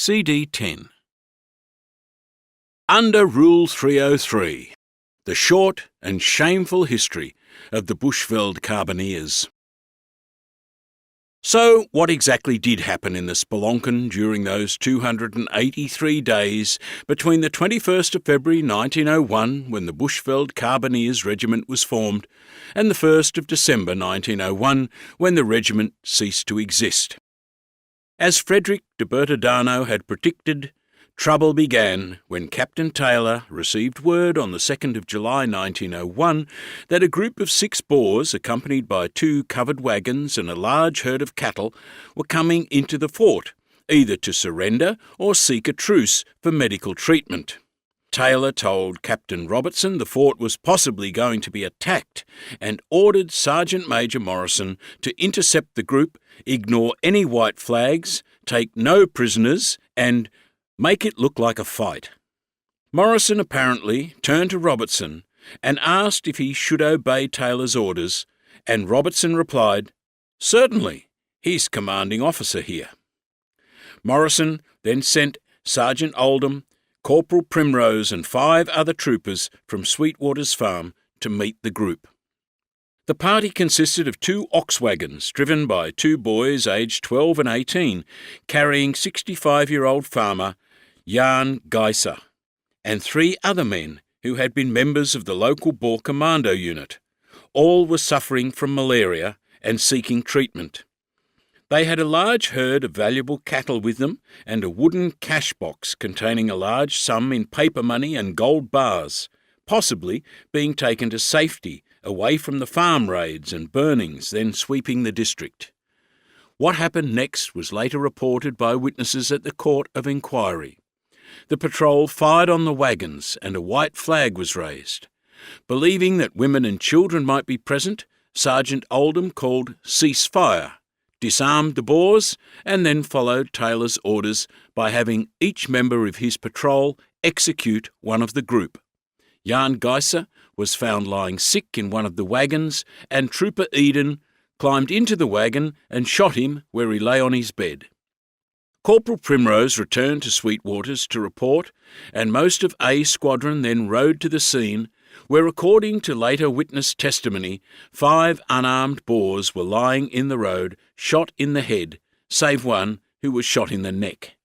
CD 10. Under Rule 303, the short and shameful history of the Bushveld Carbineers. So, what exactly did happen in the Spelonken during those 283 days between the 21st of February 1901, when the Bushveld Carbineers Regiment was formed, and the 1st of December 1901, when the regiment ceased to exist? As Frederick de Bertodano had predicted, trouble began when Captain Taylor received word on the 2nd of July 1901 that a group of 6 Boers, accompanied by 2 covered wagons and a large herd of cattle, were coming into the fort, either to surrender or seek a truce for medical treatment. Taylor told Captain Robertson the fort was possibly going to be attacked and ordered Sergeant Major Morrison to intercept the group, ignore any white flags, take no prisoners, and make it look like a fight. Morrison apparently turned to Robertson and asked if he should obey Taylor's orders, and Robertson replied, "Certainly, he's commanding officer here." Morrison then sent Sergeant Oldham, Corporal Primrose and 5 other troopers from Sweetwater's farm to meet the group. The party consisted of 2 ox wagons driven by 2 boys aged 12 and 18, carrying 65-year-old farmer Jan Geiser, and 3 other men who had been members of the local Boer Commando unit. All were suffering from malaria and seeking treatment. They had a large herd of valuable cattle with them and a wooden cash box containing a large sum in paper money and gold bars, possibly being taken to safety away from the farm raids and burnings then sweeping the district. What happened next was later reported by witnesses at the Court of Inquiry. The patrol fired on the wagons and a white flag was raised. Believing that women and children might be present, Sergeant Oldham called "cease fire," disarmed the Boers, and then followed Taylor's orders by having each member of his patrol execute one of the group. Jan Geiser was found lying sick in one of the wagons, and Trooper Eden climbed into the wagon and shot him where he lay on his bed. Corporal Primrose returned to Sweetwater's to report, and most of A Squadron then rode to the scene, where, according to later witness testimony, 5 unarmed Boers were lying in the road, shot in the head, save one who was shot in the neck.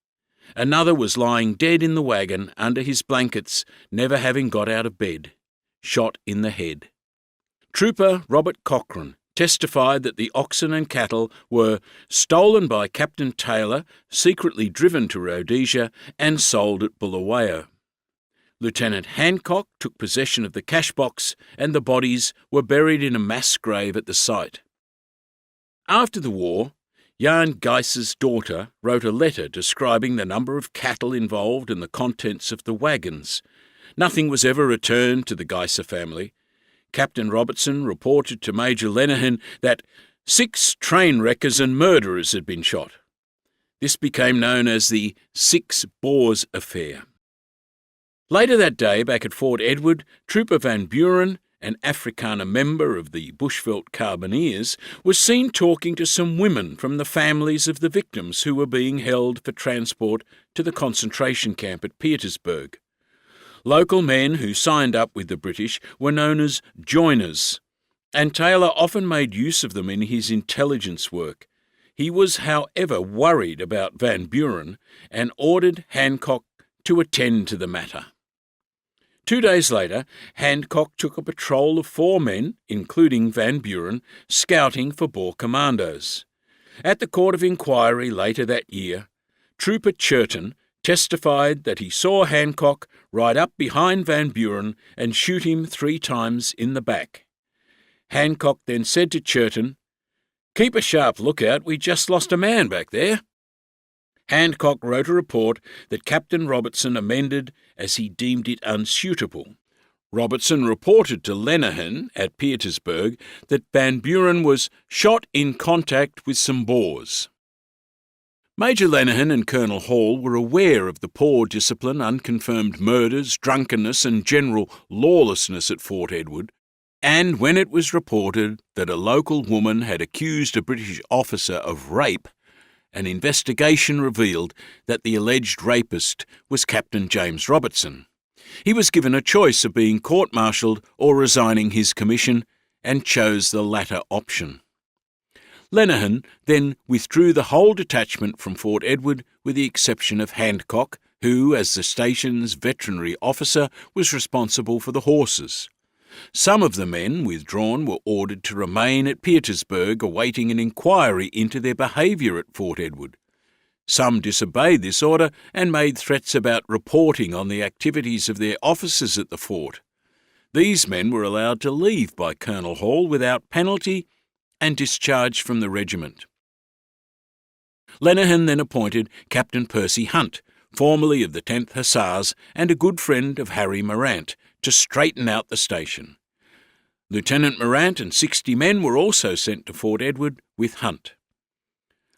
Another was lying dead in the wagon under his blankets, never having got out of bed, shot in the head. Trooper Robert Cochrane testified that the oxen and cattle were stolen by Captain Taylor, secretly driven to Rhodesia, and sold at Bulawayo. Lieutenant Hancock took possession of the cash box, and the bodies were buried in a mass grave at the site. After the war, Jan Geiser's daughter wrote a letter describing the number of cattle involved and the contents of the wagons. Nothing was ever returned to the Geiser family. Captain Robertson reported to Major Lenihan that 6 train wreckers and murderers had been shot. This became known as the 6 Boers affair. Later that day, back at Fort Edward, Trooper Van Buren, an Afrikaner member of the Bushveld Carbineers, was seen talking to some women from the families of the victims who were being held for transport to the concentration camp at Pietersburg. Local men who signed up with the British were known as joiners, and Taylor often made use of them in his intelligence work. He was, however, worried about Van Buren and ordered Hancock to attend to the matter. 2 days later, Hancock took a patrol of 4 men, including Van Buren, scouting for Boer commandos. At the Court of Inquiry later that year, Trooper Churton testified that he saw Hancock ride up behind Van Buren and shoot him 3 times in the back. Hancock then said to Churton, "Keep a sharp lookout, we just lost a man back there." Hancock wrote a report that Captain Robertson amended as he deemed it unsuitable. Robertson reported to Lenihan at Pietersburg that Van Buren was shot in contact with some Boers. Major Lenihan and Colonel Hall were aware of the poor discipline, unconfirmed murders, drunkenness and general lawlessness at Fort Edward, and when it was reported that a local woman had accused a British officer of rape, an investigation revealed that the alleged rapist was Captain James Robertson. He was given a choice of being court-martialed or resigning his commission, and chose the latter option. Lenihan then withdrew the whole detachment from Fort Edward with the exception of Handcock, who, as the station's veterinary officer, was responsible for the horses. Some of the men withdrawn were ordered to remain at Petersburg awaiting an inquiry into their behaviour at Fort Edward. Some disobeyed this order and made threats about reporting on the activities of their officers at the fort. These men were allowed to leave by Colonel Hall without penalty and discharged from the regiment. Lenihan then appointed Captain Percy Hunt, formerly of the 10th Hussars and a good friend of Harry Morant, to straighten out the station. Lieutenant Morant and 60 men were also sent to Fort Edward with Hunt.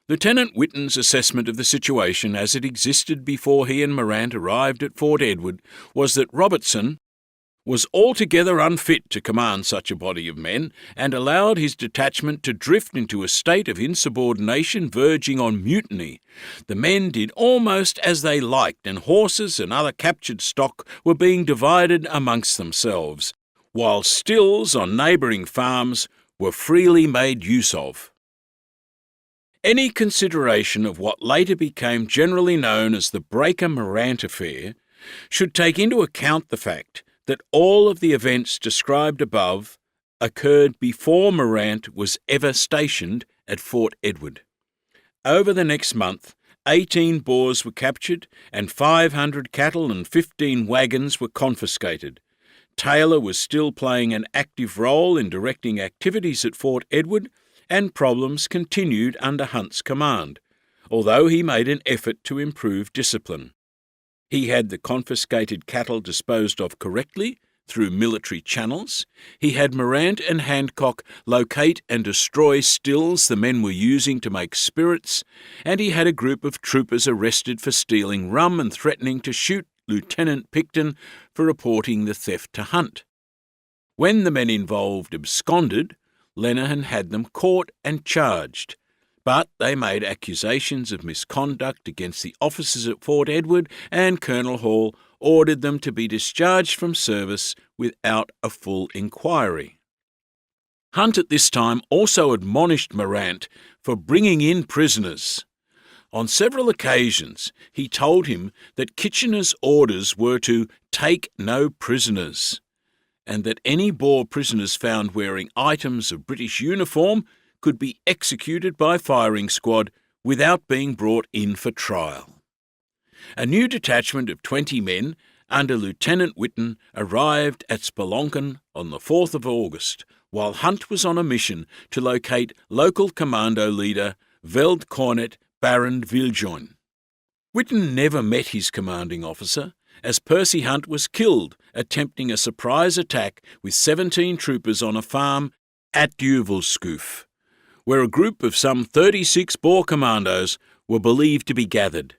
Lieutenant Whitten's assessment of the situation as it existed before he and Morant arrived at Fort Edward was that Robertson was altogether unfit to command such a body of men and allowed his detachment to drift into a state of insubordination verging on mutiny. The men did almost as they liked, and horses and other captured stock were being divided amongst themselves, while stills on neighbouring farms were freely made use of. Any consideration of what later became generally known as the Breaker-Morant affair should take into account the fact that all of the events described above occurred before Morant was ever stationed at Fort Edward. Over the next month, 18 Boers were captured and 500 cattle and 15 wagons were confiscated. Taylor was still playing an active role in directing activities at Fort Edward, and problems continued under Hunt's command, although he made an effort to improve discipline. He had the confiscated cattle disposed of correctly through military channels. He had Morant and Handcock locate and destroy stills the men were using to make spirits, and he had a group of troopers arrested for stealing rum and threatening to shoot Lieutenant Picton for reporting the theft to Hunt. When the men involved absconded, Lenihan had them caught and charged, but they made accusations of misconduct against the officers at Fort Edward, and Colonel Hall ordered them to be discharged from service without a full inquiry. Hunt at this time also admonished Morant for bringing in prisoners. On several occasions he told him that Kitchener's orders were to take no prisoners, and that any Boer prisoners found wearing items of British uniform could be executed by firing squad without being brought in for trial. A new detachment of 20 men under Lieutenant Whitten arrived at Spelonken on the 4th of August, while Hunt was on a mission to locate local commando leader Veldkornet Baron Viljoen. Whitten never met his commanding officer, as Percy Hunt was killed attempting a surprise attack with 17 troopers on a farm at Duvelskoof, where a group of some 36 Boer commandos were believed to be gathered.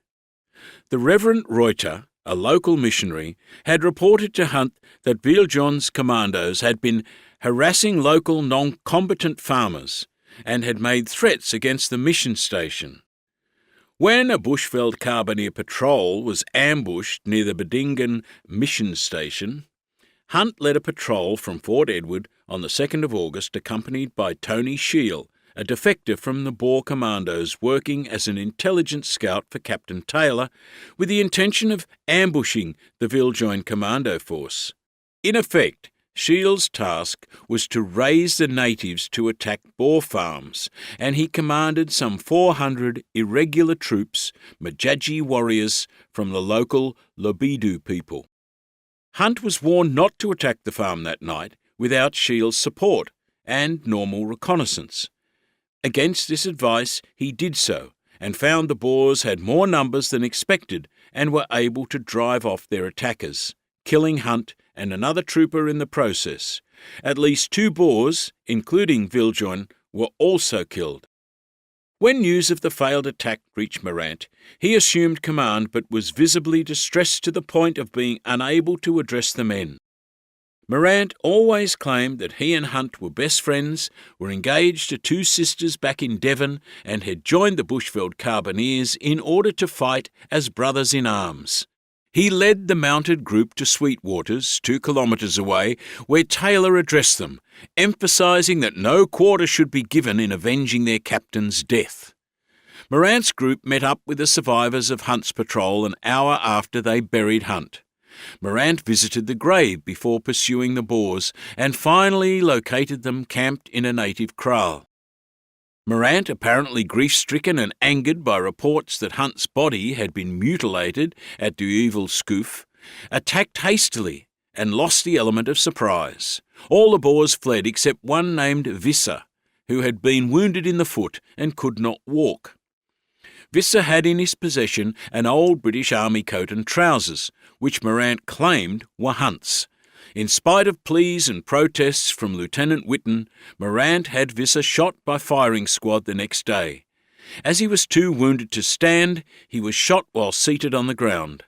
The Reverend Reuter, a local missionary, had reported to Hunt that Viljoen's commandos had been harassing local non-combatant farmers and had made threats against the mission station. When a Bushveld Carbineer patrol was ambushed near the Bedingen mission station, Hunt led a patrol from Fort Edward on the 2nd of August accompanied by Tony Shiel, a defector from the Boer commandos working as an intelligence scout for Captain Taylor, with the intention of ambushing the Viljoen commando force. In effect, Shiel's task was to raise the natives to attack Boer farms, and he commanded some 400 irregular troops, Majaji warriors from the local Lobidu people. Hunt was warned not to attack the farm that night without Shiel's support and normal reconnaissance. Against this advice he did so, and found the Boers had more numbers than expected and were able to drive off their attackers, killing Hunt and another trooper in the process. At least 2 Boers, including Viljoen, were also killed. When news of the failed attack reached Morant, he assumed command but was visibly distressed to the point of being unable to address the men. Morant always claimed that he and Hunt were best friends, were engaged to two sisters back in Devon, and had joined the Bushveld Carbineers in order to fight as brothers in arms. He led the mounted group to Sweetwaters, 2 kilometres away, where Taylor addressed them, emphasising that no quarter should be given in avenging their captain's death. Morant's group met up with the survivors of Hunt's patrol an hour after they buried Hunt. Morant visited the grave before pursuing the Boers and finally located them camped in a native kraal. Morant, apparently grief-stricken and angered by reports that Hunt's body had been mutilated at Duivel Skoof, attacked hastily and lost the element of surprise. All the Boers fled except one named Visser, who had been wounded in the foot and could not walk. Visser had in his possession an old British Army coat and trousers, which Morant claimed were Hunt's. In spite of pleas and protests from Lieutenant Whitten, Morant had Visser shot by firing squad the next day. As he was too wounded to stand, he was shot while seated on the ground.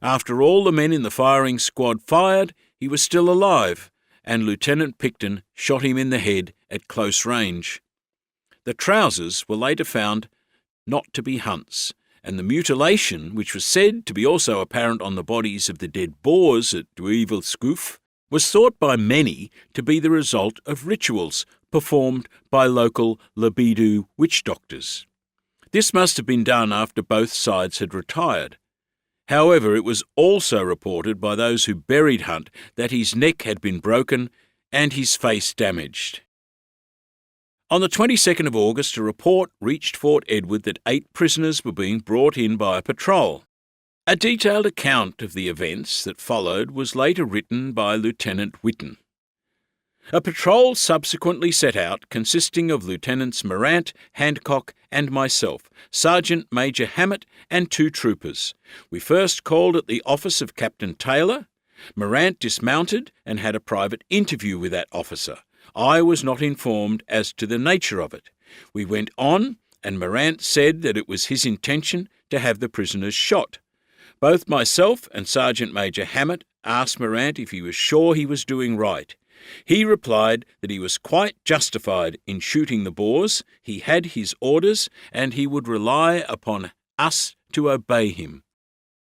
After all the men in the firing squad fired, he was still alive, and Lieutenant Picton shot him in the head at close range. The trousers were later found not to be Hunt's, and the mutilation, which was said to be also apparent on the bodies of the dead Boers at Duivel Skoof, was thought by many to be the result of rituals performed by local Libido witch doctors. This must have been done after both sides had retired. However, it was also reported by those who buried Hunt that his neck had been broken and his face damaged. On the 22nd of August, a report reached Fort Edward that 8 prisoners were being brought in by a patrol. A detailed account of the events that followed was later written by Lieutenant Whitten. A patrol subsequently set out, consisting of Lieutenants Morant, Handcock and myself, Sergeant Major Hammett and 2 troopers. We first called at the office of Captain Taylor. Morant dismounted and had a private interview with that officer. I was not informed as to the nature of it. We went on, and Morant said that it was his intention to have the prisoners shot. Both myself and Sergeant Major Hammett asked Morant if he was sure he was doing right. He replied that he was quite justified in shooting the Boers, he had his orders, and he would rely upon us to obey him.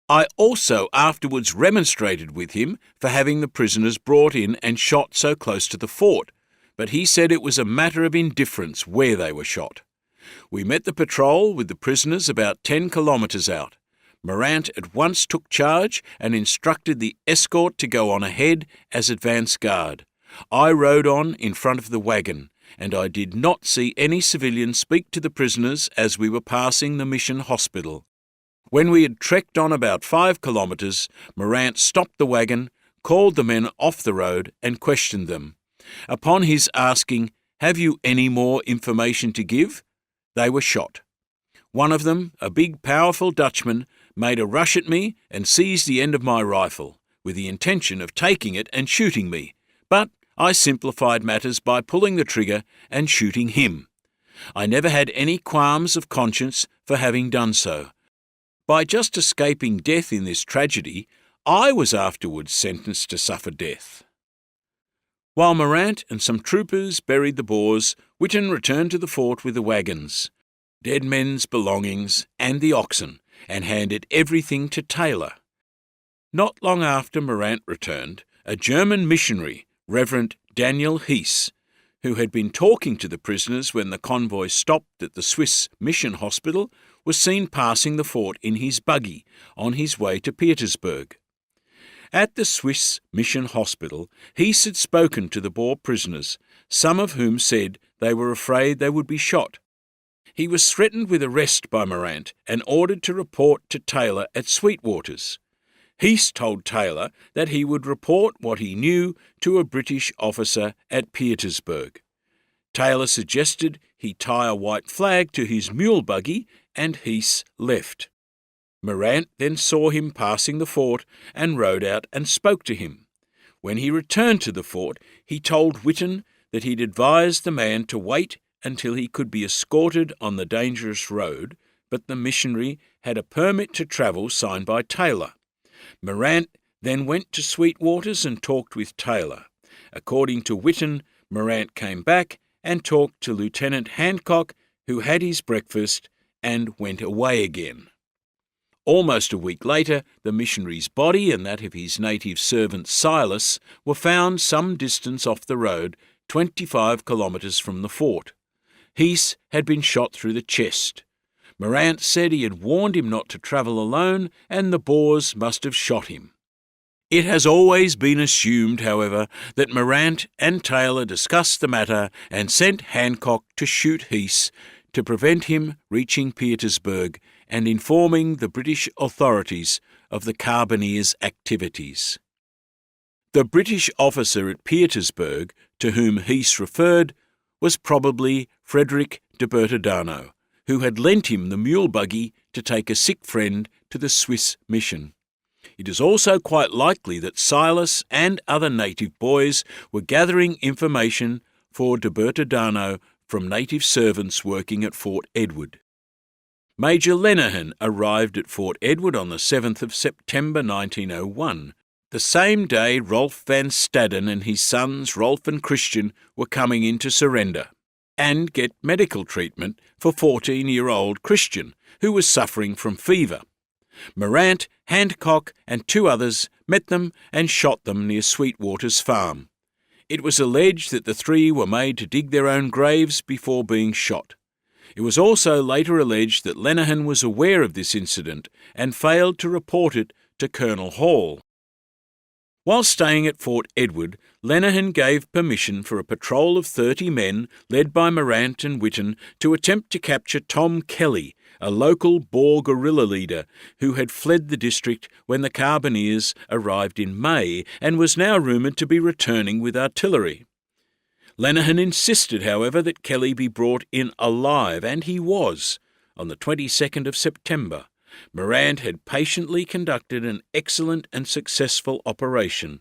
I also afterwards remonstrated with him for having the prisoners brought in and shot so close to the fort, but he said it was a matter of indifference where they were shot. We met the patrol with the prisoners about 10 kilometres out. Morant at once took charge and instructed the escort to go on ahead as advance guard. I rode on in front of the wagon, and I did not see any civilians speak to the prisoners as we were passing the mission hospital. When we had trekked on about 5 kilometres, Morant stopped the wagon, called the men off the road and questioned them. Upon his asking, "Have you any more information to give?" they were shot. One of them, a big, powerful Dutchman, made a rush at me and seized the end of my rifle, with the intention of taking it and shooting me, but I simplified matters by pulling the trigger and shooting him. I never had any qualms of conscience for having done so. By just escaping death in this tragedy, I was afterwards sentenced to suffer death. While Morant and some troopers buried the Boers, Whitten returned to the fort with the wagons, dead men's belongings and the oxen, and handed everything to Taylor. Not long after Morant returned, a German missionary, Reverend Daniel Heese, who had been talking to the prisoners when the convoy stopped at the Swiss mission hospital, was seen passing the fort in his buggy on his way to Petersburg. At the Swiss mission hospital, Heese had spoken to the Boer prisoners, some of whom said they were afraid they would be shot. He was threatened with arrest by Morant and ordered to report to Taylor at Sweetwaters. Heese told Taylor that he would report what he knew to a British officer at Petersburg. Taylor suggested he tie a white flag to his mule buggy, and Heese left. Morant then saw him passing the fort and rode out and spoke to him. When he returned to the fort, he told Whitten that he'd advised the man to wait until he could be escorted on the dangerous road, but the missionary had a permit to travel signed by Taylor. Morant then went to Sweetwaters and talked with Taylor. According to Whitten, Morant came back and talked to Lieutenant Hancock, who had his breakfast and went away again. Almost a week later, the missionary's body and that of his native servant Silas were found some distance off the road, 25 kilometres from the fort. Heath had been shot through the chest. Morant said he had warned him not to travel alone, and the Boers must have shot him. It has always been assumed, however, that Morant and Taylor discussed the matter and sent Hancock to shoot Heath to prevent him reaching Petersburg and informing the British authorities of the Carbineers' activities. The British officer at Petersburg to whom Heath referred was probably Frederick de Bertodano, who had lent him the mule buggy to take a sick friend to the Swiss mission. It is also quite likely that Silas and other native boys were gathering information for de Bertodano from native servants working at Fort Edward. Major Lenihan arrived at Fort Edward on the 7th of September 1901, the same day Rolf van Staden and his sons Rolf and Christian were coming in to surrender and get medical treatment for 14-year-old Christian, who was suffering from fever. Morant, Hancock and 2 others met them and shot them near Sweetwater's farm. It was alleged that the 3 were made to dig their own graves before being shot. It was also later alleged that Lenihan was aware of this incident and failed to report it to Colonel Hall. While staying at Fort Edward, Lenihan gave permission for a patrol of 30 men, led by Morant and Whitten, to attempt to capture Tom Kelly, a local Boer guerrilla leader who had fled the district when the Carbineers arrived in May and was now rumoured to be returning with artillery. Lenihan insisted, however, that Kelly be brought in alive, and he was, on the 22nd of September. Morant had patiently conducted an excellent and successful operation.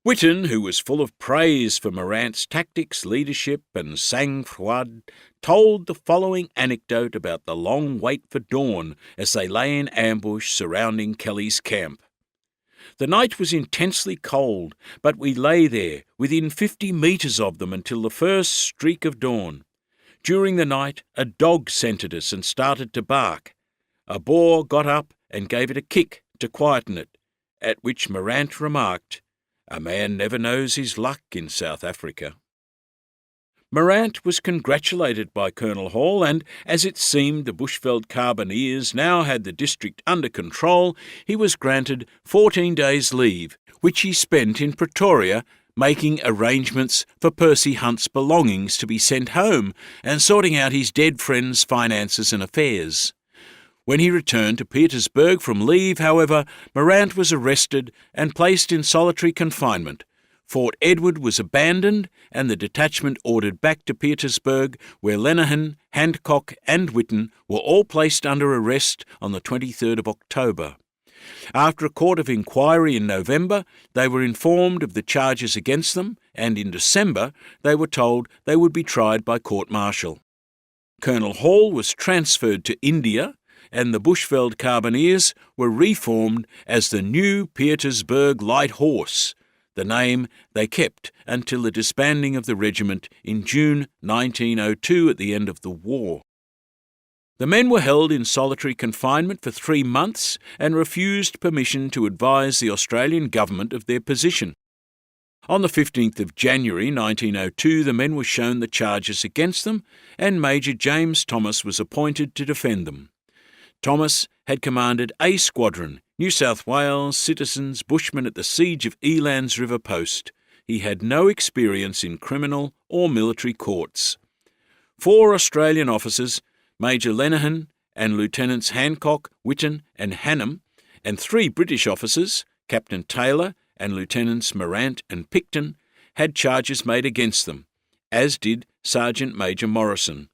Whitten, who was full of praise for Morant's tactics, leadership and sang-froid, told the following anecdote about the long wait for dawn as they lay in ambush surrounding Kelly's camp. The night was intensely cold, but we lay there, within 50 metres of them until the first streak of dawn. During the night, a dog scented us and started to bark. A Boer got up and gave it a kick to quieten it, at which Morant remarked, "A man never knows his luck in South Africa." Morant was congratulated by Colonel Hall, and, as it seemed the Bushveld Carbineers now had the district under control, he was granted 14 days' leave, which he spent in Pretoria making arrangements for Percy Hunt's belongings to be sent home and sorting out his dead friend's finances and affairs. When he returned to Petersburg from leave, however, Morant was arrested and placed in solitary confinement. Fort Edward was abandoned and the detachment ordered back to Petersburg, where Lenihan, Hancock and Whitten were all placed under arrest on the 23rd of October. After a court of inquiry in November, they were informed of the charges against them, and in December they were told they would be tried by court-martial. Colonel Hall was transferred to India, and the Bushveld Carbineers were reformed as the New Petersburg Light Horse, the name they kept until the disbanding of the regiment in June 1902 at the end of the war. The men were held in solitary confinement for 3 months and refused permission to advise the Australian government of their position. On the 15th of January 1902, the men were shown the charges against them, and Major James Thomas was appointed to defend them. Thomas had commanded A Squadron, New South Wales citizens Bushmen at the siege of Eland's River Post. He had no experience in criminal or military courts. 4 Australian officers, Major Lenihan and Lieutenants Hancock, Whitten and Hannam, and 3 British officers, Captain Taylor and Lieutenants Morant and Picton, had charges made against them, as did Sergeant Major Morrison.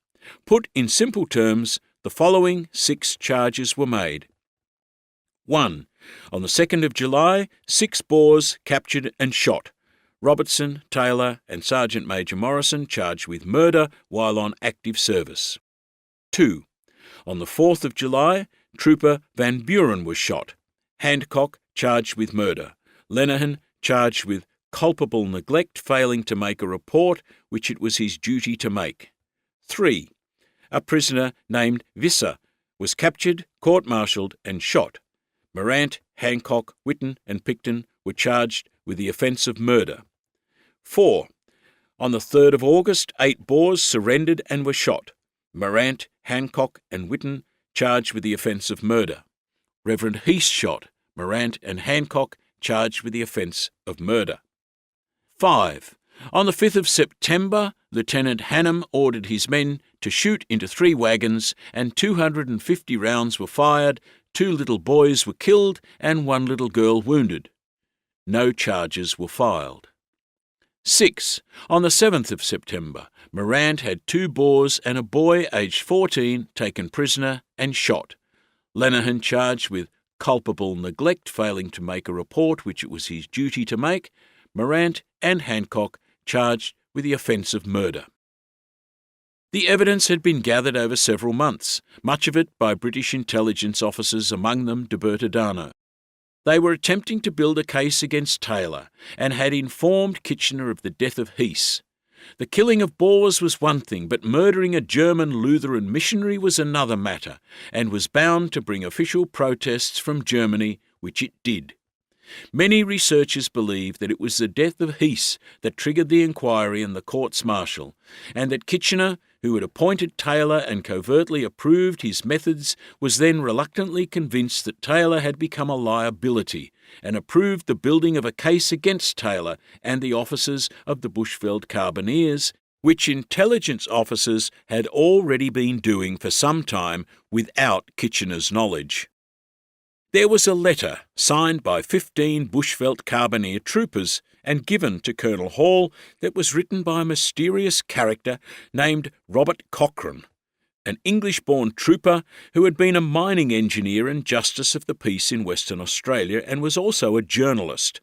Put in simple terms, the following 6 charges were made. 1. On the 2nd of July, 6 Boers captured and shot. Robertson, Taylor and Sergeant Major Morrison charged with murder while on active service. 2. On the 4th of July, Trooper Van Buren was shot. Hancock charged with murder. Lenihan charged with culpable neglect failing to make a report which it was his duty to make. 3. A prisoner named Visser was captured, court-martialed and shot. Morant, Hancock, Whitten and Picton were charged with the offence of murder. 4. On the 3rd of August, 8 Boers surrendered and were shot. Morant, Hancock and Whitten charged with the offence of murder. Reverend Heath shot. Morant and Hancock charged with the offence of murder. 5. On the 5th of September, Lieutenant Hannam ordered his men to shoot into 3 wagons and 250 rounds were fired, 2 little boys were killed and 1 little girl wounded. No charges were filed. 6. On the 7th of September, Morant had 2 Boers and a boy aged 14 taken prisoner and shot. Lenihan charged with culpable neglect failing to make a report which it was his duty to make. Morant and Hancock charged with the offence of murder. The evidence had been gathered over several months, much of it by British intelligence officers, among them de Bertadano. They were attempting to build a case against Taylor and had informed Kitchener of the death of Heath. The killing of Boers was one thing, but murdering a German Lutheran missionary was another matter, and was bound to bring official protests from Germany, which it did. Many researchers believe that it was the death of Heath that triggered the inquiry and the courts-martial, and that Kitchener, who had appointed Taylor and covertly approved his methods, was then reluctantly convinced that Taylor had become a liability, and approved the building of a case against Taylor and the officers of the Bushveld Carbineers, which intelligence officers had already been doing for some time without Kitchener's knowledge. There was a letter signed by 15 Bushveld Carbineer troopers and given to Colonel Hall that was written by a mysterious character named Robert Cochrane, an English-born trooper who had been a mining engineer and Justice of the Peace in Western Australia and was also a journalist.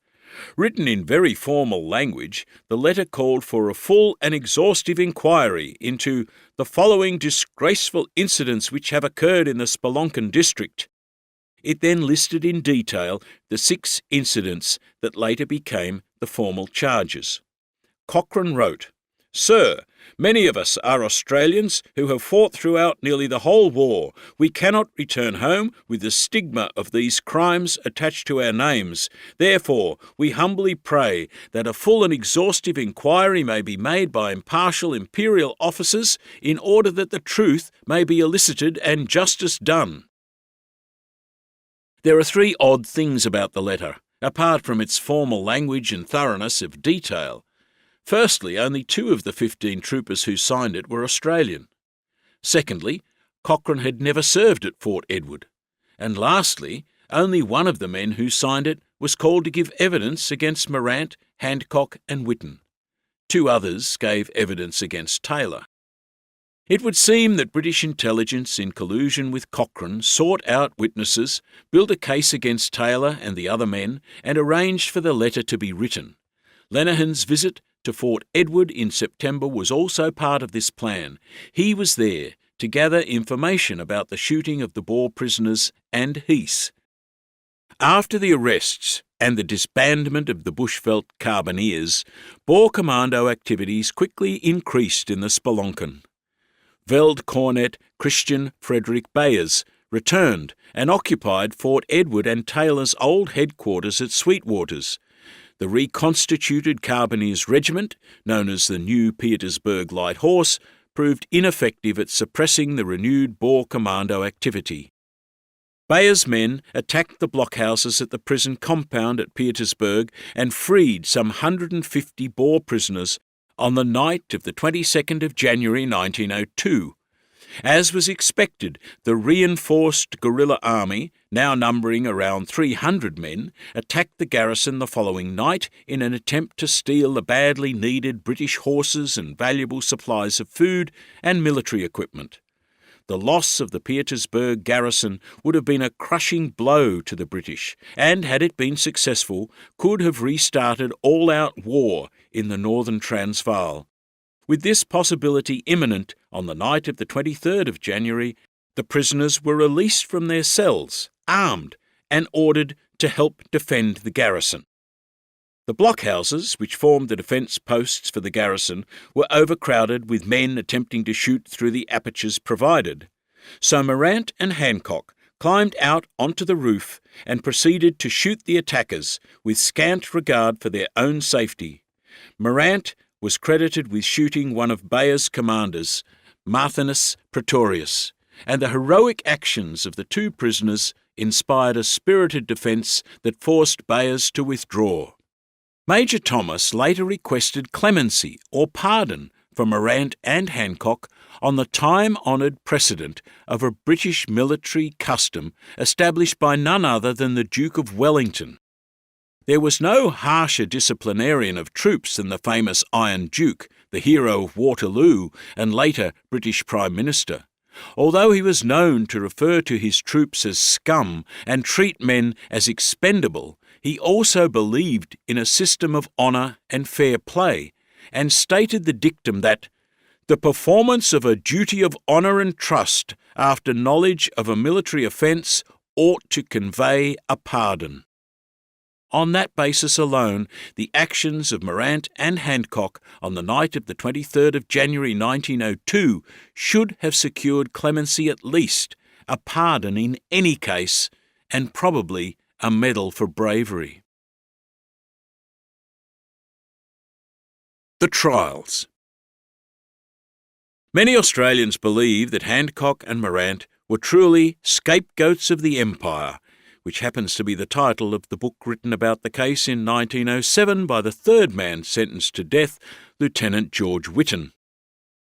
Written in very formal language, the letter called for a full and exhaustive inquiry into the following disgraceful incidents which have occurred in the Spelonken district. It then listed in detail the 6 incidents that later became the formal charges. Cochrane wrote, "Sir, many of us are Australians who have fought throughout nearly the whole war. We cannot return home with the stigma of these crimes attached to our names. Therefore, we humbly pray that a full and exhaustive inquiry may be made by impartial imperial officers in order that the truth may be elicited and justice done." There are 3 odd things about the letter, apart from its formal language and thoroughness of detail. Firstly, only 2 of the 15 troopers who signed it were Australian. Secondly, Cochrane had never served at Fort Edward. And lastly, only one of the men who signed it was called to give evidence against Morant, Hancock and Whitten. 2 others gave evidence against Taylor. It would seem that British intelligence, in collusion with Cochrane, sought out witnesses, built a case against Taylor and the other men, and arranged for the letter to be written. Lenihan's visit to Fort Edward in September was also part of this plan. He was there to gather information about the shooting of the Boer prisoners and Heath. After the arrests and the disbandment of the Bushveld Carbineers, Boer commando activities quickly increased in the Spelonken. Veld Cornet Christian Frederick Bayers returned and occupied Fort Edward and Taylor's old headquarters at Sweetwaters. The reconstituted Carbineers Regiment, known as the New Petersburg Light Horse, proved ineffective at suppressing the renewed Boer commando activity. Bayer's men attacked the blockhouses at the prison compound at Petersburg and freed some 150 Boer prisoners on the night of the 22nd of January 1902. As was expected, the reinforced guerrilla army, now numbering around 300 men, attacked the garrison the following night in an attempt to steal the badly needed British horses and valuable supplies of food and military equipment. The loss of the Petersburg garrison would have been a crushing blow to the British, and had it been successful, could have restarted all-out war in the northern Transvaal. With this possibility imminent, on the night of the 23rd of January, the prisoners were released from their cells, armed, and ordered to help defend the garrison. The blockhouses, which formed the defence posts for the garrison, were overcrowded with men attempting to shoot through the apertures provided. So Morant and Hancock climbed out onto the roof and proceeded to shoot the attackers with scant regard for their own safety. Morant was credited with shooting one of Bayer's commanders, Martinus Pretorius, and the heroic actions of the two prisoners inspired a spirited defence that forced Bayers to withdraw. Major Thomas later requested clemency or pardon from Morant and Hancock on the time-honoured precedent of a British military custom established by none other than the Duke of Wellington. There was no harsher disciplinarian of troops than the famous Iron Duke, the hero of Waterloo and later British Prime Minister. Although he was known to refer to his troops as scum and treat men as expendable, he also believed in a system of honour and fair play, and stated the dictum that the performance of a duty of honour and trust after knowledge of a military offence ought to convey a pardon. On that basis alone, the actions of Morant and Hancock on the night of the 23rd of January 1902 should have secured clemency at least, a pardon in any case, and probably a medal for bravery. The trials. Many Australians believe that Hancock and Morant were truly scapegoats of the Empire, which happens to be the title of the book written about the case in 1907 by the third man sentenced to death, Lieutenant George Whitton.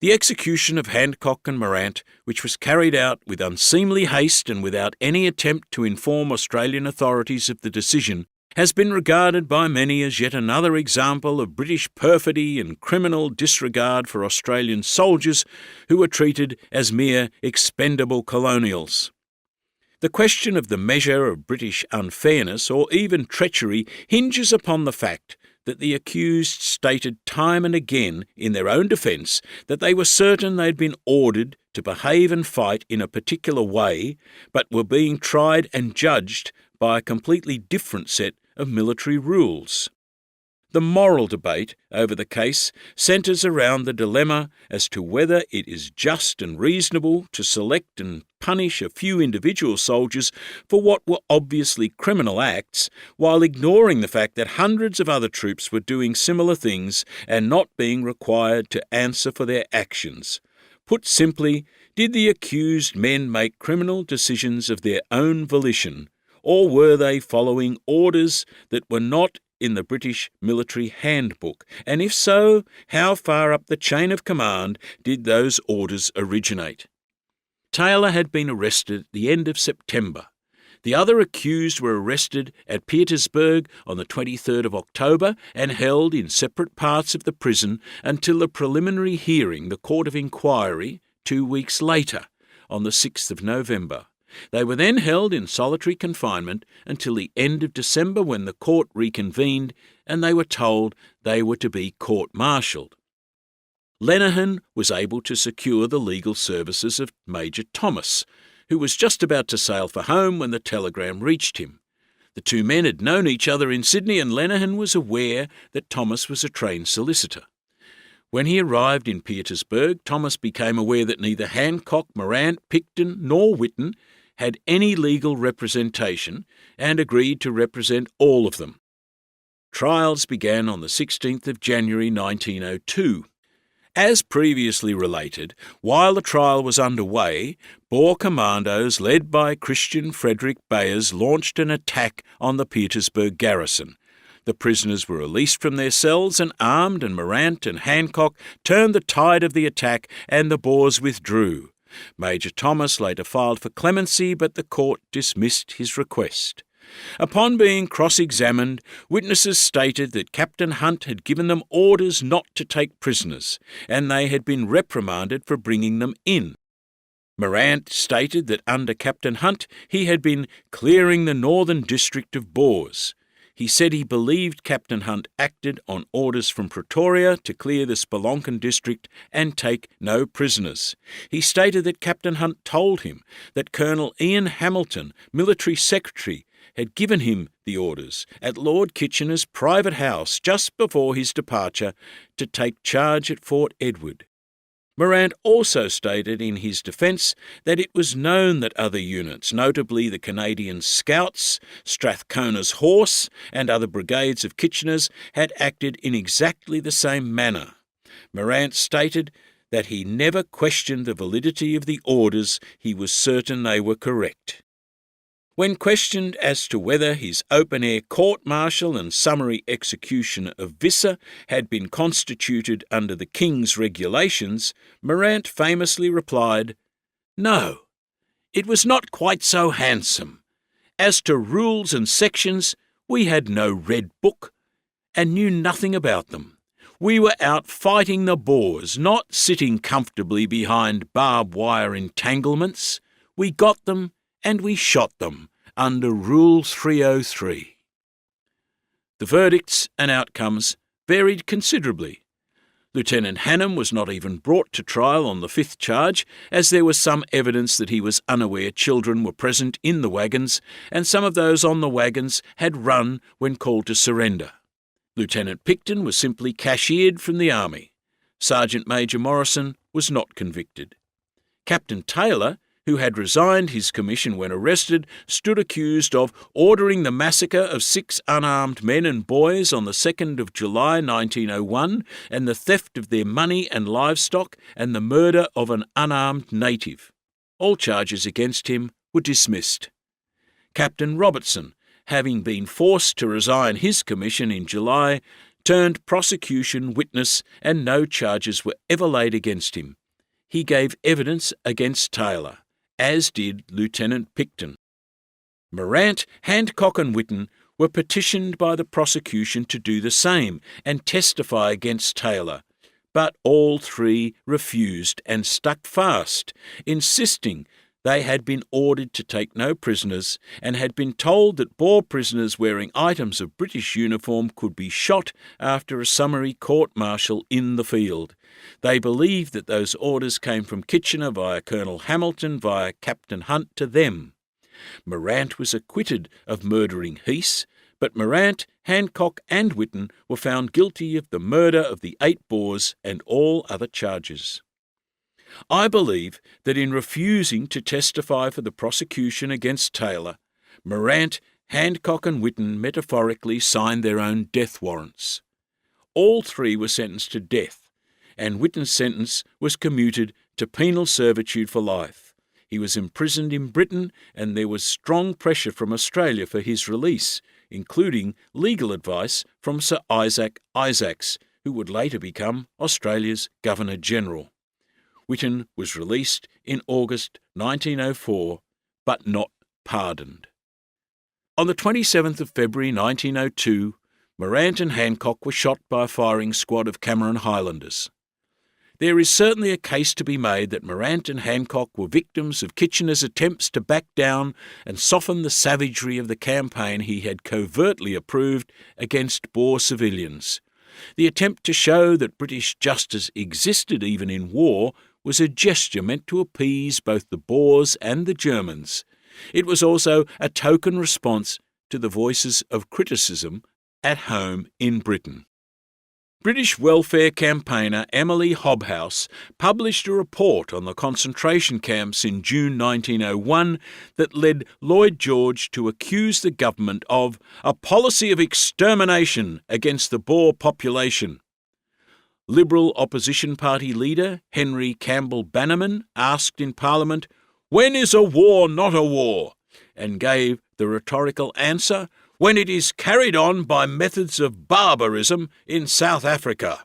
The execution of Hancock and Morant, which was carried out with unseemly haste and without any attempt to inform Australian authorities of the decision, has been regarded by many as yet another example of British perfidy and criminal disregard for Australian soldiers who were treated as mere expendable colonials. The question of the measure of British unfairness or even treachery hinges upon the fact that the accused stated time and again in their own defence that they were certain they had been ordered to behave and fight in a particular way, but were being tried and judged by a completely different set of military rules. The moral debate over the case centres around the dilemma as to whether it is just and reasonable to select and punish a few individual soldiers for what were obviously criminal acts, while ignoring the fact that hundreds of other troops were doing similar things and not being required to answer for their actions. Put simply, did the accused men make criminal decisions of their own volition, or were they following orders that were not in the British Military Handbook, and if so, how far up the chain of command did those orders originate? Taylor had been arrested at the end of September. The other accused were arrested at Petersburg on the 23rd of October and held in separate parts of the prison until the preliminary hearing, the Court of Inquiry, 2 weeks later, on the 6th of November. They were then held in solitary confinement until the end of December, when the court reconvened and they were told they were to be court-martialled. Lenihan was able to secure the legal services of Major Thomas, who was just about to sail for home when the telegram reached him. The two men had known each other in Sydney, and Lenihan was aware that Thomas was a trained solicitor. When he arrived in Petersburg, Thomas became aware that neither Hancock, Morant, Picton nor Whitton had any legal representation and agreed to represent all of them. Trials began on the 16th of January 1902. As previously related, while the trial was underway, Boer commandos led by Christian Frederick Bayers launched an attack on the Petersburg garrison. The prisoners were released from their cells and armed, and Morant and Hancock turned the tide of the attack and the Boers withdrew. Major Thomas later filed for clemency, but the court dismissed his request. Upon being cross-examined, witnesses stated that Captain Hunt had given them orders not to take prisoners, and they had been reprimanded for bringing them in. Morant stated that under Captain Hunt he had been clearing the northern district of Boers. He said he believed Captain Hunt acted on orders from Pretoria to clear the Spelonken district and take no prisoners. He stated that Captain Hunt told him that Colonel Ian Hamilton, military secretary, had given him the orders at Lord Kitchener's private house just before his departure to take charge at Fort Edward. Morant also stated in his defence that it was known that other units, notably the Canadian Scouts, Strathcona's Horse, and other brigades of Kitchener's, had acted in exactly the same manner. Morant stated that he never questioned the validity of the orders, he was certain they were correct. When questioned as to whether his open-air court-martial and summary execution of Visser had been constituted under the King's regulations, Morant famously replied, "No, it was not quite so handsome. As to rules and sections, we had no red book, and knew nothing about them. We were out fighting the Boers, not sitting comfortably behind barbed wire entanglements. We got them, and we shot them, under Rule 303. The verdicts and outcomes varied considerably. Lieutenant Hannam was not even brought to trial on the fifth charge, as there was some evidence that he was unaware children were present in the wagons, and some of those on the wagons had run when called to surrender. Lieutenant Picton was simply cashiered from the army. Sergeant Major Morrison was not convicted. Captain Taylor, who had resigned his commission when arrested, stood accused of ordering the massacre of 6 unarmed men and boys on the 2nd of July 1901 and the theft of their money and livestock and the murder of an unarmed native. All charges against him were dismissed. Captain Robertson, having been forced to resign his commission in July, turned prosecution witness and no charges were ever laid against him. He gave evidence against Taylor, as did Lieutenant Picton. Morant, Handcock and Whitten were petitioned by the prosecution to do the same and testify against Taylor, but all three refused and stuck fast, insisting they had been ordered to take no prisoners and had been told that Boer prisoners wearing items of British uniform could be shot after a summary court-martial in the field. They believed that those orders came from Kitchener via Colonel Hamilton via Captain Hunt to them. Morant was acquitted of murdering Heath, but Morant, Handcock and Whitten were found guilty of the murder of the 8 Boers and all other charges. I believe that in refusing to testify for the prosecution against Taylor, Morant, Handcock and Whitten metaphorically signed their own death warrants. All three were sentenced to death, and Whitten's sentence was commuted to penal servitude for life. He was imprisoned in Britain, and there was strong pressure from Australia for his release, including legal advice from Sir Isaac Isaacs, who would later become Australia's Governor-General. Whitten was released in August 1904, but not pardoned. On the 27th of February 1902, Morant and Handcock were shot by a firing squad of Cameron Highlanders. There is certainly a case to be made that Morant and Handcock were victims of Kitchener's attempts to back down and soften the savagery of the campaign he had covertly approved against Boer civilians. The attempt to show that British justice existed even in war was a gesture meant to appease both the Boers and the Germans. It was also a token response to the voices of criticism at home in Britain. British welfare campaigner Emily Hobhouse published a report on the concentration camps in June 1901 that led Lloyd George to accuse the government of a policy of extermination against the Boer population. Liberal opposition party leader Henry Campbell Bannerman asked in Parliament, "When is a war not a war?" and gave the rhetorical answer, "When it is carried on by methods of barbarism in South Africa."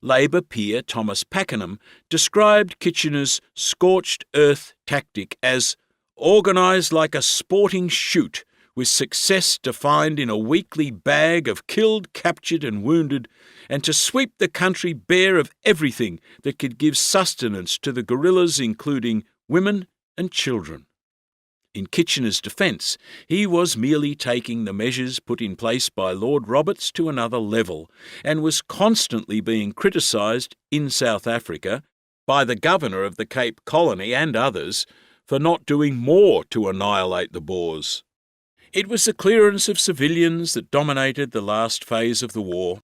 Labour peer Thomas Pakenham described Kitchener's scorched earth tactic as organised like a sporting shoot, with success to find in a weekly bag of killed, captured and wounded, and to sweep the country bare of everything that could give sustenance to the guerrillas, including women and children. In Kitchener's defence, he was merely taking the measures put in place by Lord Roberts to another level, and was constantly being criticised in South Africa by the governor of the Cape Colony and others for not doing more to annihilate the Boers. It was the clearance of civilians that dominated the last phase of the war.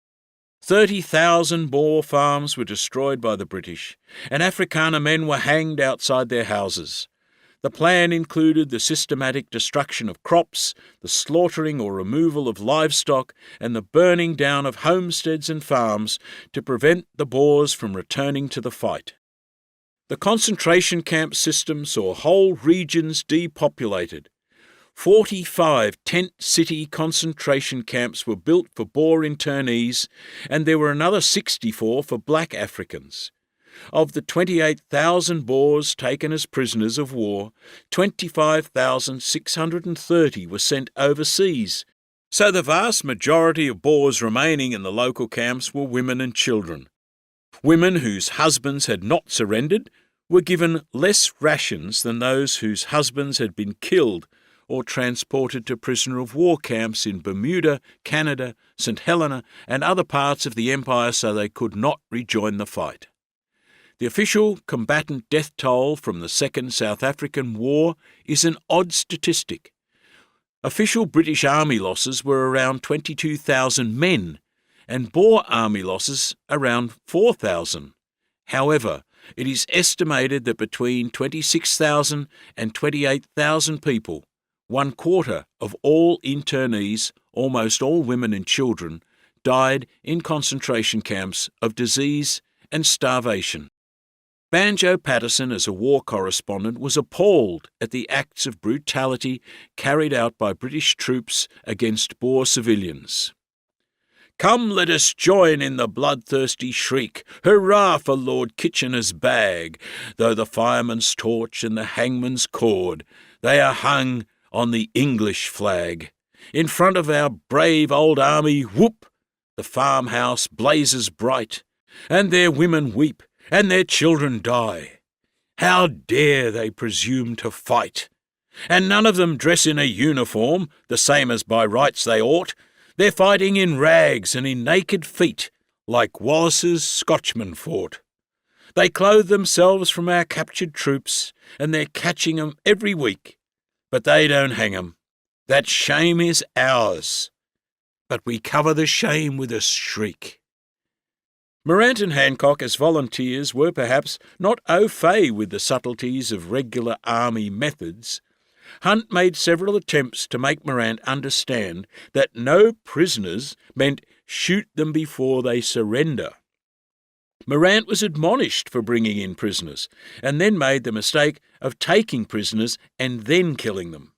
30,000 Boer farms were destroyed by the British, and Afrikaner men were hanged outside their houses. The plan included the systematic destruction of crops, the slaughtering or removal of livestock, and the burning down of homesteads and farms to prevent the Boers from returning to the fight. The concentration camp system saw whole regions depopulated. 45 tent city concentration camps were built for Boer internees, and there were another 64 for black Africans. Of the 28,000 Boers taken as prisoners of war, 25,630 were sent overseas, so the vast majority of Boers remaining in the local camps were women and children. Women whose husbands had not surrendered were given less rations than those whose husbands had been killed or transported to prisoner of war camps in Bermuda, Canada, St Helena and other parts of the Empire so they could not rejoin the fight. The official combatant death toll from the Second South African War is an odd statistic. Official British Army losses were around 22,000 men, and Boer Army losses around 4,000. However, it is estimated that between 26,000 and 28,000 people, 1/4 of all internees, almost all women and children, died in concentration camps of disease and starvation. Banjo Patterson, as a war correspondent, was appalled at the acts of brutality carried out by British troops against Boer civilians. "Come, let us join in the bloodthirsty shriek, hurrah for Lord Kitchener's bag, though the fireman's torch and the hangman's cord, they are hung on the English flag. In front of our brave old army, whoop, the farmhouse blazes bright, and their women weep, and their children die. How dare they presume to fight? And none of them dress in a uniform, the same as by rights they ought. They're fighting in rags and in naked feet, like Wallace's Scotchmen fought. They clothe themselves from our captured troops, and they're catching 'em every week. But they don't hang 'em. That shame is ours. But we cover the shame with a shriek." Morant and Hancock as volunteers were perhaps not au fait with the subtleties of regular army methods. Hunt made several attempts to make Morant understand that no prisoners meant shoot them before they surrender. Morant was admonished for bringing in prisoners, and then made the mistake of taking prisoners and then killing them.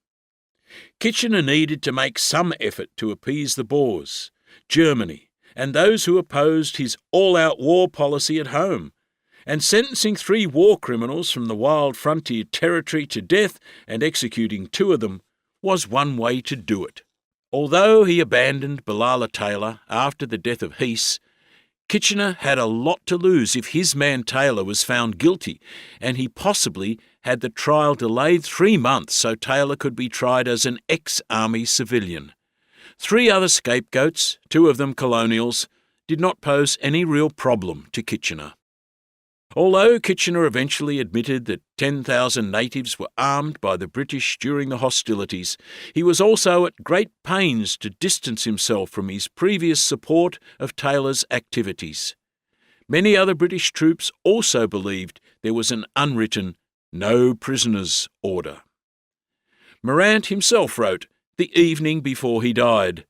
Kitchener needed to make some effort to appease the Boers, Germany, and those who opposed his all-out war policy at home, and sentencing 3 war criminals from the wild frontier territory to death and executing 2 of them was one way to do it. Although he abandoned Balala Taylor after the death of Heese, Kitchener had a lot to lose if his man Taylor was found guilty, and he possibly had the trial delayed 3 months so Taylor could be tried as an ex-army civilian. 3 other scapegoats, 2 of them colonials, did not pose any real problem to Kitchener. Although Kitchener eventually admitted that 10,000 natives were armed by the British during the hostilities, he was also at great pains to distance himself from his previous support of Taylor's activities. Many other British troops also believed there was an unwritten "no prisoners" order. Morant himself wrote, the evening before he died,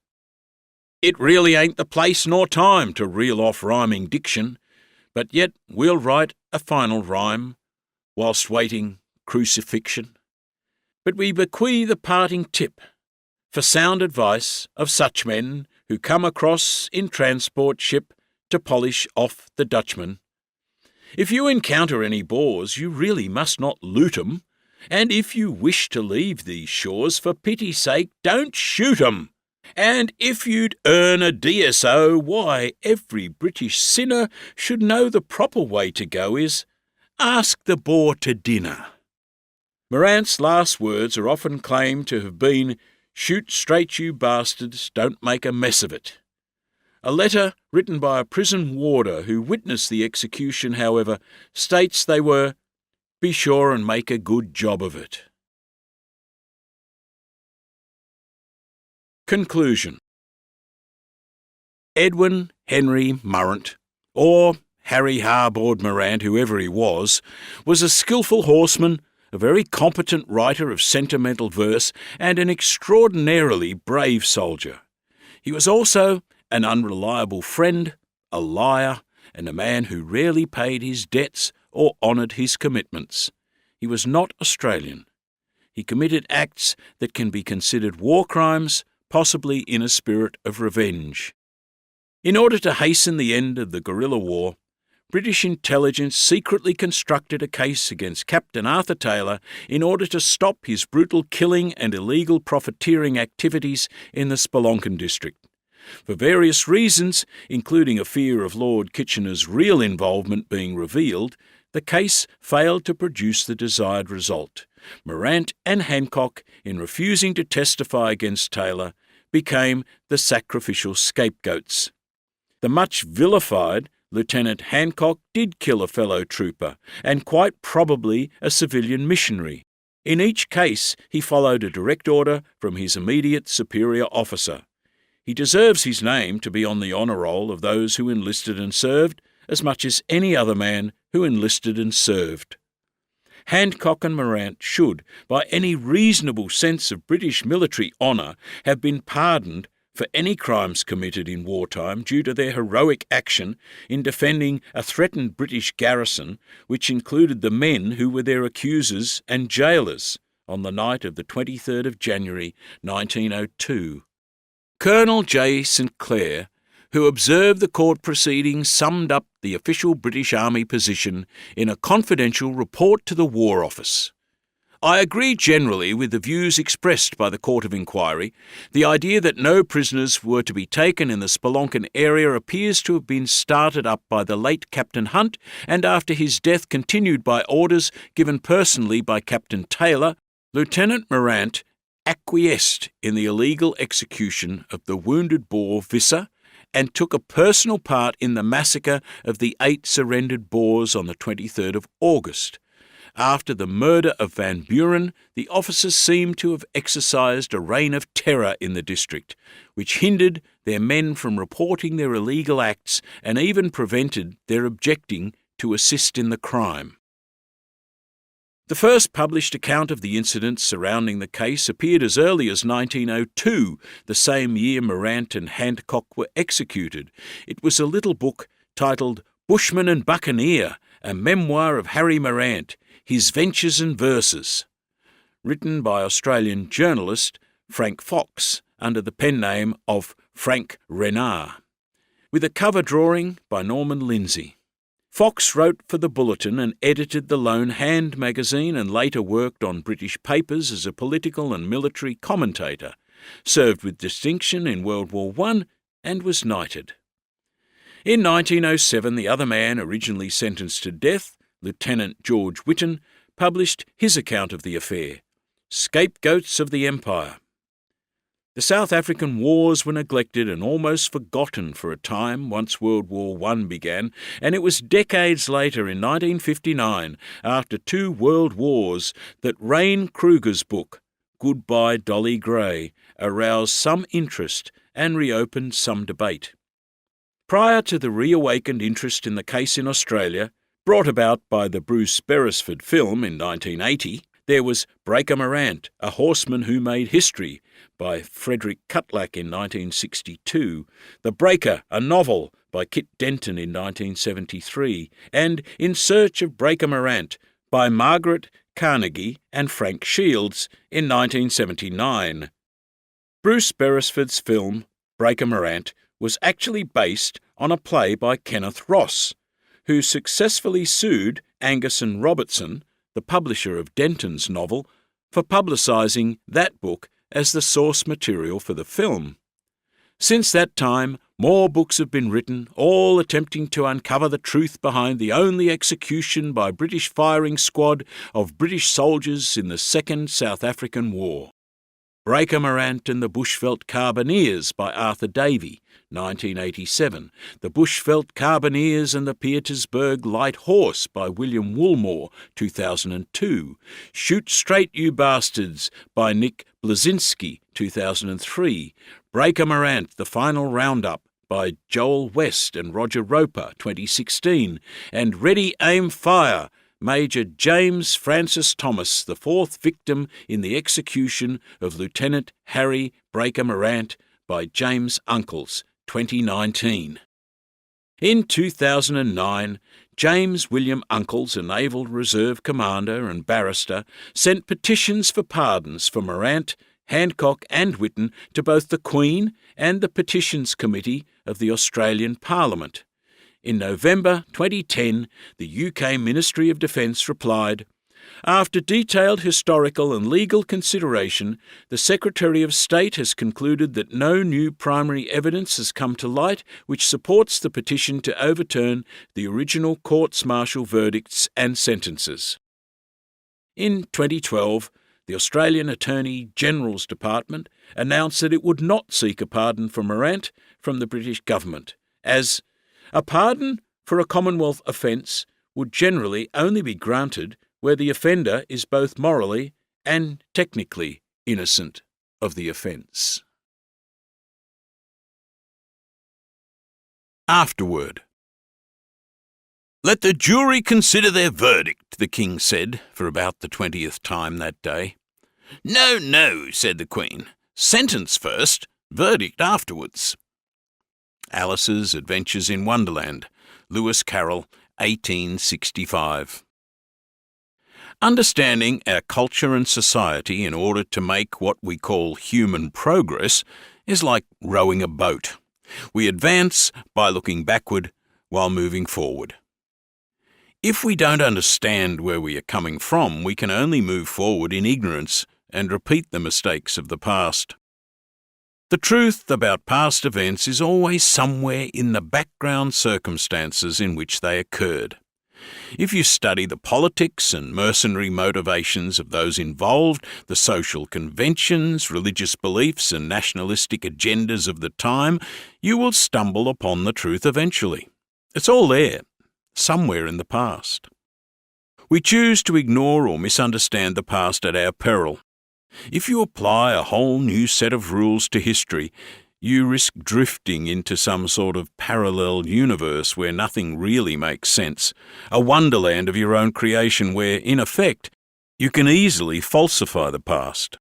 "It really ain't the place nor time to reel off rhyming diction, but yet we'll write a final rhyme, whilst waiting crucifixion. But we bequeath a parting tip, for sound advice of such men who come across in transport ship to polish off the Dutchman. If you encounter any Boers, you really must not loot 'em, and if you wish to leave these shores, for pity's sake, don't shoot 'em. And if you'd earn a DSO, why, every British sinner should know the proper way to go is, ask the Boer to dinner." Morant's last words are often claimed to have been, "Shoot straight, you bastards, don't make a mess of it." A letter written by a prison warder who witnessed the execution, however, states they were, "Be sure and make a good job of it." Conclusion. Edwin Henry Murrant, or Harry Harbord Morant, whoever he was a skilful horseman, a very competent writer of sentimental verse, and an extraordinarily brave soldier. He was also an unreliable friend, a liar, and a man who rarely paid his debts or honoured his commitments. He was not Australian. He committed acts that can be considered war crimes, possibly in a spirit of revenge. In order to hasten the end of the guerrilla war, British intelligence secretly constructed a case against Captain Arthur Taylor in order to stop his brutal killing and illegal profiteering activities in the Spelonken district. For various reasons, including a fear of Lord Kitchener's real involvement being revealed, the case failed to produce the desired result. Morant and Hancock, in refusing to testify against Taylor, became the sacrificial scapegoats. The much vilified Lieutenant Hancock did kill a fellow trooper, and quite probably a civilian missionary. In each case, he followed a direct order from his immediate superior officer. He deserves his name to be on the honour roll of those who enlisted and served, as much as any other man who enlisted and served. Hancock and Morant should, by any reasonable sense of British military honour, have been pardoned for any crimes committed in wartime due to their heroic action in defending a threatened British garrison, which included the men who were their accusers and jailers on the night of the 23rd of January 1902. Colonel J. St. Clair, who observed the court proceedings, summed up the official British Army position in a confidential report to the War Office. I agree generally with the views expressed by the Court of Inquiry. The idea that no prisoners were to be taken in the Spelonken area appears to have been started up by the late Captain Hunt, and after his death continued by orders given personally by Captain Taylor. Lieutenant Morant acquiesced in the illegal execution of the wounded Boer Visser and took a personal part in the massacre of the 8 surrendered Boers on the 23rd of August. After the murder of Van Buren, the officers seem to have exercised a reign of terror in the district, which hindered their men from reporting their illegal acts and even prevented their objecting to assist in the crime. The first published account of the incidents surrounding the case appeared as early as 1902, the same year Morant and Hancock were executed. It was a little book titled Bushman and Buccaneer, a memoir of Harry Morant, His Ventures and Verses, written by Australian journalist Frank Fox under the pen name of Frank Renard, with a cover drawing by Norman Lindsay. Fox wrote for the Bulletin and edited the Lone Hand magazine and later worked on British papers as a political and military commentator, served with distinction in World War I and was knighted. In 1907, the other man originally sentenced to death, Lieutenant George Whitton, published his account of the affair, Scapegoats of the Empire. The South African wars were neglected and almost forgotten for a time once World War I began, and it was decades later, in 1959, after 2 world wars, that Rain Kruger's book, Goodbye Dolly Gray, aroused some interest and reopened some debate. Prior to the reawakened interest in the case in Australia, brought about by the Bruce Beresford film in 1980, there was Breaker Morant, A Horseman Who Made History, by Frederick Cutlack in 1962, The Breaker, a novel, by Kit Denton in 1973, and In Search of Breaker Morant, by Margaret Carnegie and Frank Shields in 1979. Bruce Beresford's film, Breaker Morant, was actually based on a play by Kenneth Ross, who successfully sued Angus and Robertson, the publisher of Denton's novel, for publicising that book as the source material for the film. Since that time, more books have been written, all attempting to uncover the truth behind the only execution by British firing squad of British soldiers in the Second South African War. Breaker Morant and the Bushveld Carbineers by Arthur Davey, 1987. The Bushveld Carbineers and the Petersburg Light Horse by William Woolmore, 2002. Shoot Straight You Bastards by Nick Blazinski, 2003. Breaker Morant, The Final Roundup by Joel West and Roger Roper, 2016. And Ready, Aim, Fire, Major James Francis Thomas, the fourth victim in the execution of Lieutenant Harry Breaker Morant by James Uncles, 2019. In 2009, James William Uncles, a Naval Reserve commander and barrister, sent petitions for pardons for Morant, Hancock and Whitten to both the Queen and the Petitions Committee of the Australian Parliament. In November 2010, the UK Ministry of Defence replied, "After detailed historical and legal consideration, the Secretary of State has concluded that no new primary evidence has come to light which supports the petition to overturn the original courts-martial verdicts and sentences." In 2012, the Australian Attorney General's Department announced that it would not seek a pardon for Morant from the British government, as a pardon for a Commonwealth offence would generally only be granted where the offender is both morally and technically innocent of the offence. Afterward. "Let the jury consider their verdict," the King said, for about the 20th time that day. "No, no," said the Queen. "Sentence first, verdict afterwards." Alice's Adventures in Wonderland, Lewis Carroll, 1865. Understanding our culture and society in order to make what we call human progress is like rowing a boat. We advance by looking backward while moving forward. If we don't understand where we are coming from, we can only move forward in ignorance and repeat the mistakes of the past. The truth about past events is always somewhere in the background circumstances in which they occurred. If you study the politics and mercenary motivations of those involved, the social conventions, religious beliefs and nationalistic agendas of the time, you will stumble upon the truth eventually. It's all there, somewhere in the past. We choose to ignore or misunderstand the past at our peril. If you apply a whole new set of rules to history, you risk drifting into some sort of parallel universe where nothing really makes sense, a wonderland of your own creation where, in effect, you can easily falsify the past.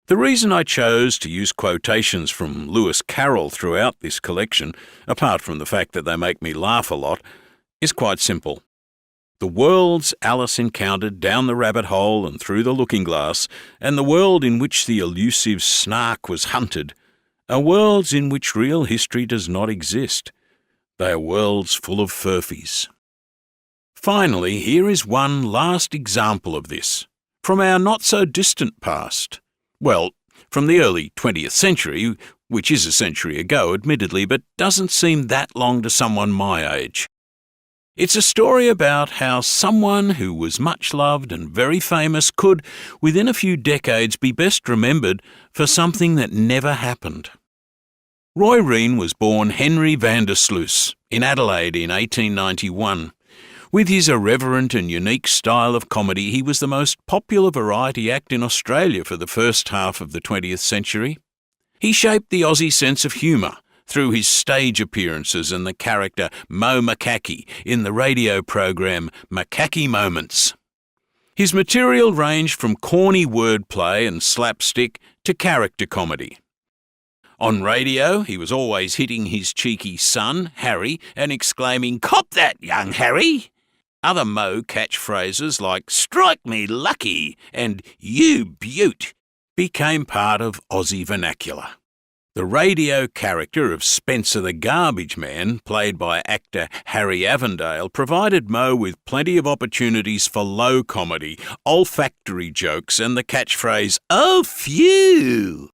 The reason I chose to use quotations from Lewis Carroll throughout this collection, apart from the fact that they make me laugh a lot, is quite simple. The worlds Alice encountered down the rabbit hole and through the looking glass, and the world in which the elusive Snark was hunted, are worlds in which real history does not exist. They are worlds full of furphies. Finally, here is one last example of this, from our not-so-distant past. Well, from the early 20th century, which is a century ago, admittedly, but doesn't seem that long to someone my age. It's a story about how someone who was much loved and very famous could, within a few decades, be best remembered for something that never happened. Roy Reen was born Henry van der Sluis in Adelaide in 1891. With his irreverent and unique style of comedy, he was the most popular variety act in Australia for the first half of the 20th century. He shaped the Aussie sense of humour through his stage appearances and the character Mo Mackaki in the radio program Mackaki Moments. His material ranged from corny wordplay and slapstick to character comedy. On radio, he was always hitting his cheeky son, Harry, and exclaiming, "Cop that, young Harry!" Other Mo catchphrases like "Strike me lucky" and "You beaut" became part of Aussie vernacular. The radio character of Spencer the Garbage Man, played by actor Harry Avondale, provided Mo with plenty of opportunities for low comedy, olfactory jokes and the catchphrase, "Oh, phew!"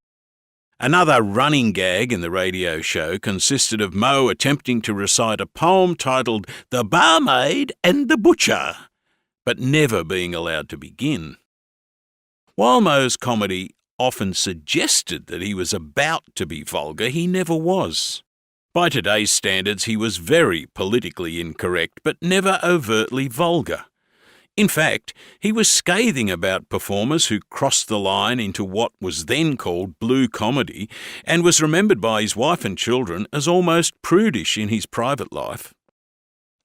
Another running gag in the radio show consisted of Mo attempting to recite a poem titled The Barmaid and the Butcher, but never being allowed to begin. While Mo's comedy often suggested that he was about to be vulgar, he never was. By today's standards, he was very politically incorrect, but never overtly vulgar. In fact, he was scathing about performers who crossed the line into what was then called blue comedy and was remembered by his wife and children as almost prudish in his private life.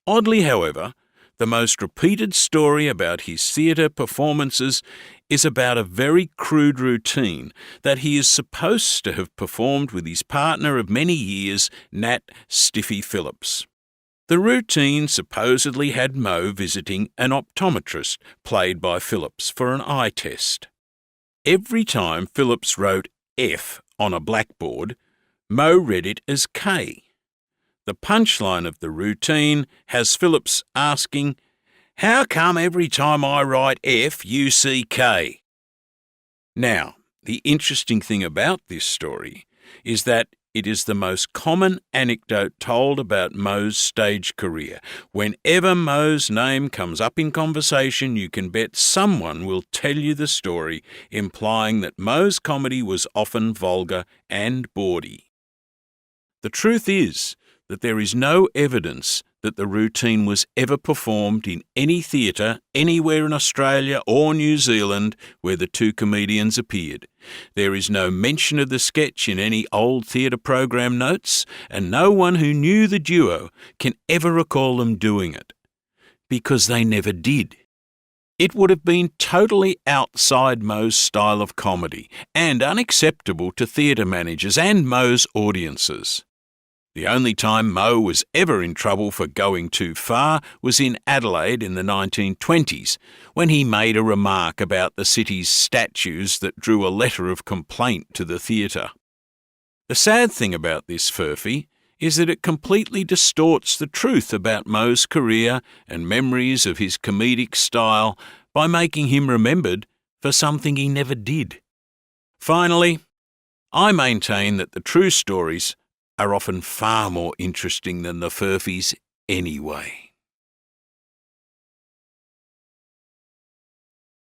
Oddly, however, the most repeated story about his theatre performances is about a very crude routine that he is supposed to have performed with his partner of many years, Nat "Stiffy" Phillips. The routine supposedly had Mo visiting an optometrist, played by Phillips, for an eye test. Every time Phillips wrote F on a blackboard, Mo read it as K. The punchline of the routine has Phillips asking, "How come every time I write F, you see K?" Now, the interesting thing about this story is that it is the most common anecdote told about Mo's stage career. Whenever Mo's name comes up in conversation, you can bet someone will tell you the story, implying that Mo's comedy was often vulgar and bawdy. The truth is that there is no evidence that the routine was ever performed in any theatre anywhere in Australia or New Zealand where the two comedians appeared. There is no mention of the sketch in any old theatre program notes, and no one who knew the duo can ever recall them doing it, because they never did. It would have been totally outside Mo's style of comedy and unacceptable to theatre managers and Mo's audiences. The only time Mo was ever in trouble for going too far was in Adelaide in the 1920s, when he made a remark about the city's statues that drew a letter of complaint to the theatre. The sad thing about this furphy is that it completely distorts the truth about Mo's career and memories of his comedic style by making him remembered for something he never did. Finally, I maintain that the true stories are often far more interesting than the furphies anyway.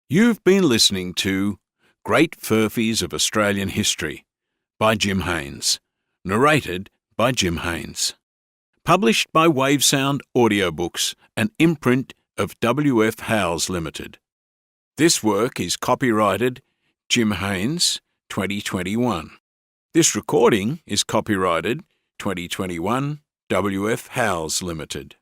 You've been listening to Great Furphies of Australian History by Jim Haynes, narrated by Jim Haynes. Published by Wavesound Audiobooks, an imprint of W.F. Howes Limited. This work is copyrighted Jim Haynes, 2021. This recording is copyrighted 2021 W.F. Howes Limited.